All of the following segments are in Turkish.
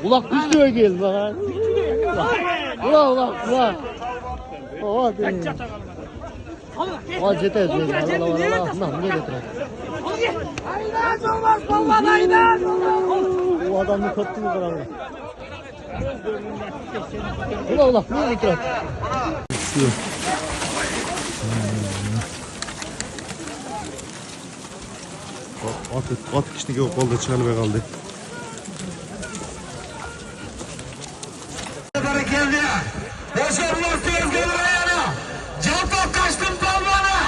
Ulak üstüne geldi bak. Ulak. Hadi. Hadi yeter. Allah. Bunu getirelim. Aydan olmaz balvan aydan. O adamı koptu mu bana? Ulak bunu getirelim. At kişini yok oldu çıkalı be kaldı. Geldi. Başarılar Özgür Ayana. Cantok kaçtım palvana.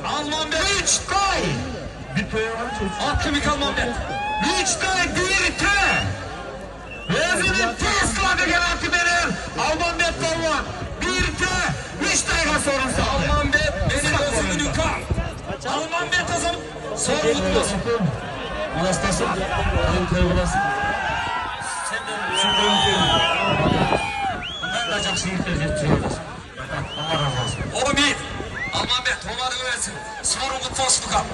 Alman be 3 tay. Attı mı Alman be? 3 tay 1 te. Özünün Tesla'da garanti verir. Alman be palvan. 1 te. 3 tayga sorunsa. Alman be benim özümün yukarı. Alman be kazan. Sorumluluk olsun. Anastasın. Ankara'lasın. Bundan da çok şehir tercih. Allah razı olsun. O bir. Alman be, Tomar öğretsin. Sorumluluk olsun kap.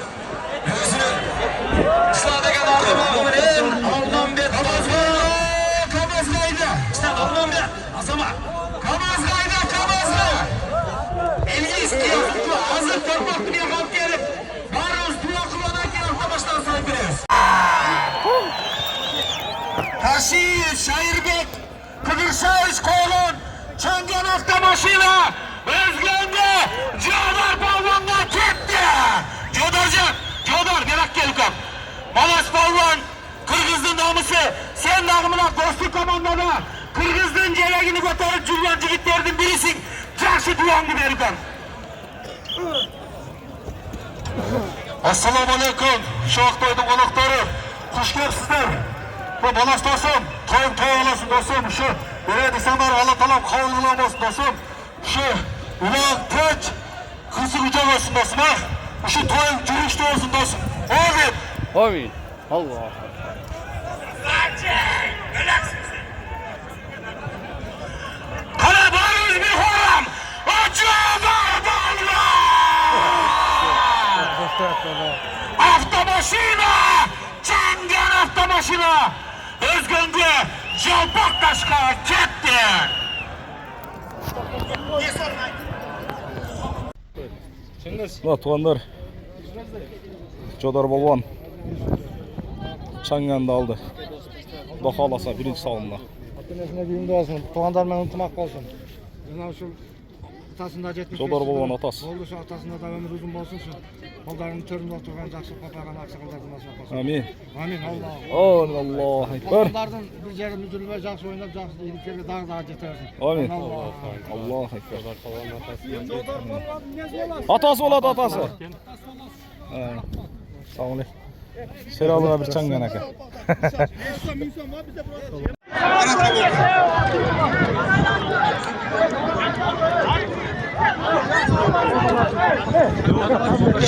Gözünü. Kısladaki adamı Alman be, Kamazgaydı. İşte Alman be, Azama. Kamazgaydı. Elini istiyor. Hazır torpaklı bir halk gelip. Varız, dua kullanarken arkadaşlar saygılıyoruz. Taşıyı, Şahirbek, Kıbrıs'a kolun, Çengen Aktabaşı'yla Özgen'de Codar Balvan'la gitti. Codar, merak gel kap. Malas Balvan, Kırgız'ın namusu, sen dağımına dostluk komandada, Kırgız'ın celegini götürüp Cülyan Cigitler'in birisin, Çarşı duyan gibi erken. Assalamu alaikum, Şahtoydun konukları, hoş geldinizler. Bu balaş dostum, toyun olasın dostum, şu böyle insanlar Allah talam kavlulan olsun dostum, şu ulan tek kızı gücek olsun dostum ha, şu toyun cürüşte olsun dostum, Amin. Allah. Karabarız bir horam, acılar ballar! Avtomaşina, Çengen avtomaşina! Özgün'de Jalpak Taşka gitti. Tuğanlar Codar Balvan Çangan'da aldı. Bakalasa birinci salonda. Atenesine düğümde olsun. Tuğandarla unutmak olsun. Bizden şu atasında 75. Codar Balvan atası. Oldu şu atasında da ömür uzun olsun şu. Kollarının töründe oturgan jakşı kopagan aksakallardan nasıl olsun. Amin. Amin Allah. Allahu ekber. Onlardan bir yere müdürlüğü ve jakşı oynayıp jakşı iyilikleri daha getirsin. Amin. Allahu ekber. Atası oladı atası. Sağ olun. Seralına bir Çangan aka.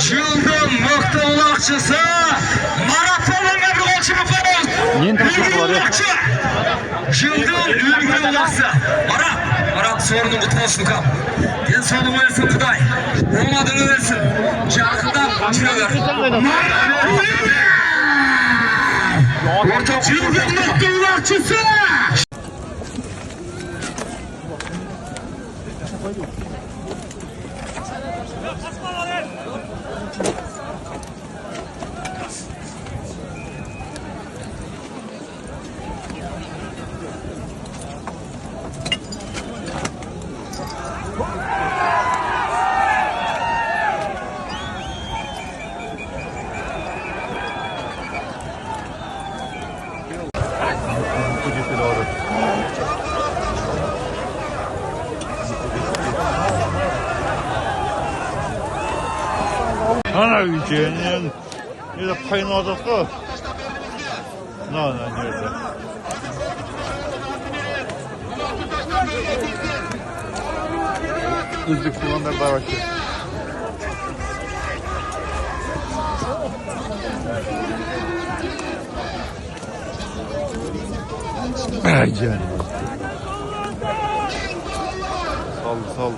Жылдың мықты олақшысы марафонның бір қолшымы қойыз. Жылдың үлгі олақсы. Марат сорының ұтылсын қап. Ден соны өлсін Құдай. Оңадың өлсін. Жақында жүрелер. Жылдың мықты олақшысы. Ana ülkenin bir de payını alacak da. Nerede? Kızlık kullanlar da bakıyor. Ay canım. Sallı.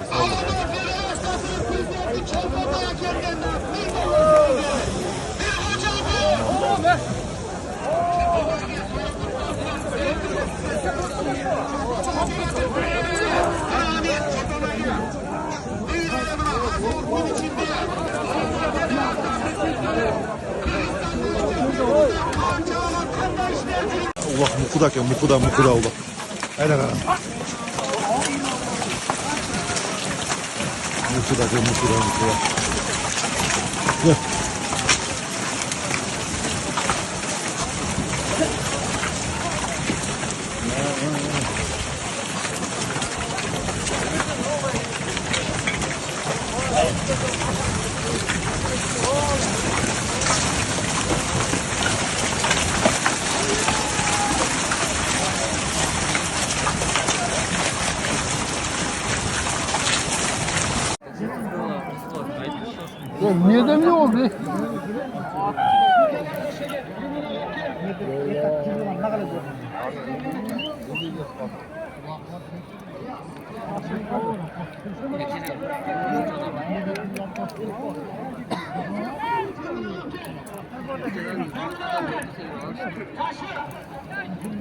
Ulak mukuda eken mukuda ulak. Aynen ana. Mukuda eken mukuda. Gel. Ya niye demiyor oldu?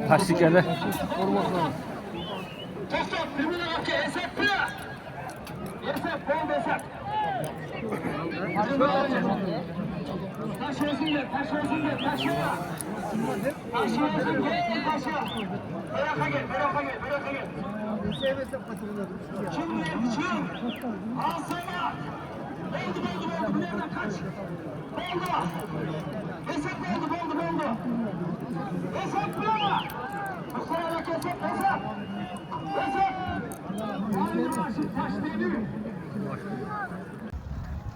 Taşlık hele.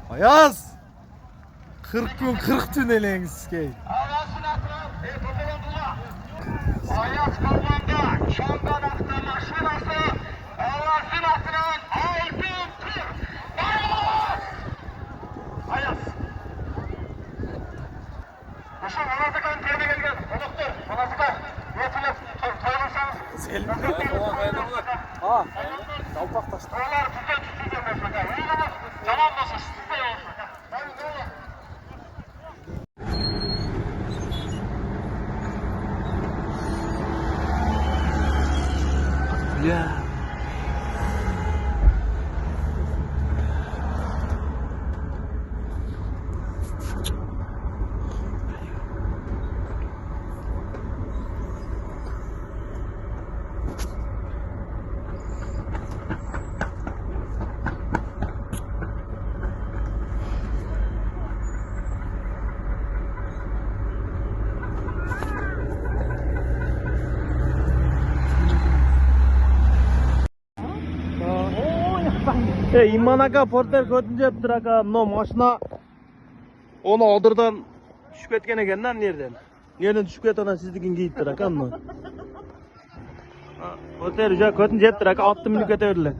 Ayaz! 40 gün 40 tüneliniz skate. Ayaz Kalman'da Şandanak'ta maşinası Allah'ın atının altın tır. Ayaz. Kuşum Anadolu'dan terine gelgen. Konuktur. Anadolu'dan. Yetilip toyulursanız. Selim. Ha. Dalpak taşlı. Oralar tutuyor mesela. Uyulamaz. Tamam olsun. Siz de olsun. Hadi ne olur. Ya. İmman aka porter kötünce yaptır aka. No maşına onu aldırdan düşüp etken ekenden nereden? Nereden düşüp etken sizdikin giyittir aka mı? Porter ücret kötünce yaptır aka 6 minük ete verirler.